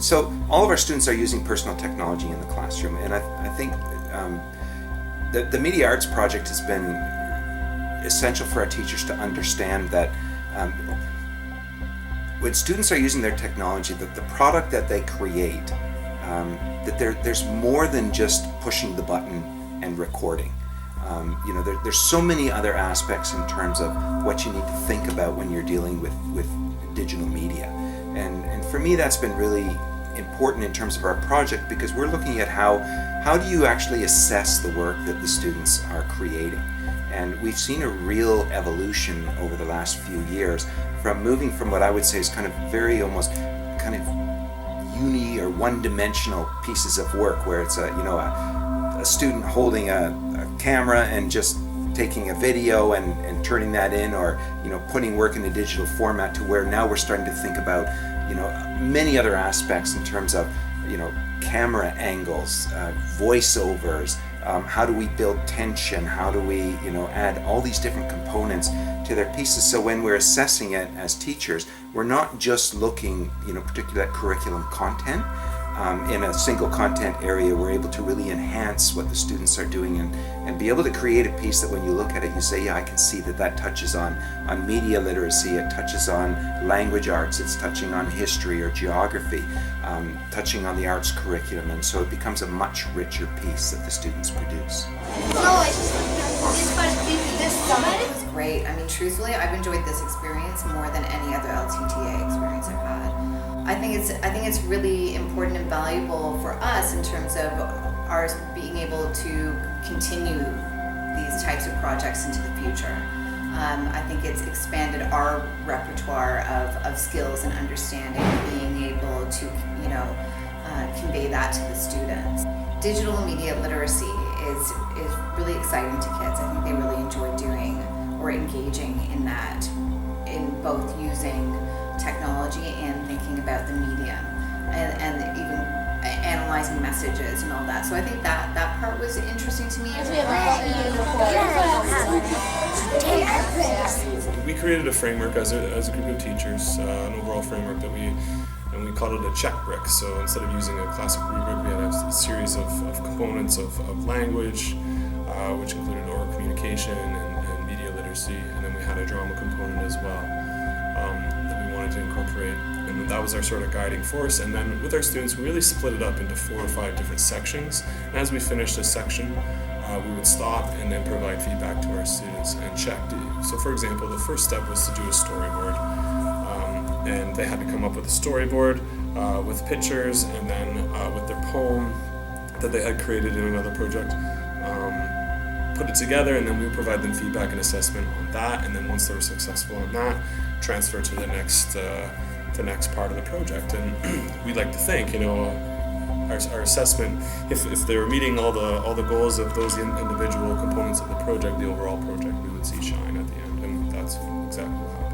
So all of our students are using personal technology in the classroom, and I think the Media Arts Project has been essential for our teachers to understand that when students are using their technology, that the product that they create, that there's more than just pushing the button and recording. There's so many other aspects in terms of what you need to think about when you're dealing with digital media. And for me, that's been really important in terms of our project, because we're looking at how do you actually assess the work that the students are creating. And we've seen a real evolution over the last few years from moving from what I would say is kind of very almost kind of or one-dimensional pieces of work, where it's a student holding a camera and just taking a video and turning that in, or putting work in a digital format, to where now we're starting to think about many other aspects in terms of camera angles, voiceovers, how do we build tension, how do we add all these different components to their pieces. So when we're assessing it as teachers, we're not just looking particularly at curriculum content. In a single content area, we're able to really enhance what the students are doing and be able to create a piece that when you look at it, you say, yeah, I can see that touches on media literacy, it touches on language arts, it's touching on history or geography, touching on the arts curriculum, and so it becomes a much richer piece that the students produce. It was great. I mean, truthfully, I've enjoyed this experience more than any other LTTA experience I've had. I think it's really important and valuable for us in terms of ours being able to continue these types of projects into the future. I think it's expanded our repertoire of skills and understanding, being able to convey that to the students. Digital media literacy is really exciting to kids. I think they really enjoy doing or engaging in that, in both using technology and thinking about the medium and even analyzing messages and all that. So I think that part was interesting to me. We created a framework as a group of teachers, an overall framework that we called it a check brick. So instead of using a classic rubric, we had a series of components of language, which included oral communication and media literacy, and then we had a drama component as well. To incorporate, and that was our sort of guiding force. And then with our students, we really split it up into 4 or 5 different sections. And as we finished a section, we would stop and then provide feedback to our students and check. So for example, the first step was to do a storyboard, and they had to come up with a storyboard with pictures, and then with their poem that they had created in another project, put it together, and then we would provide them feedback and assessment on that. And then once they were successful on that, transfer to the next part of the project. And we like to think, our assessment, if they were meeting all the goals of those individual components of the project, the overall project, we would see shine at the end, and that's exactly how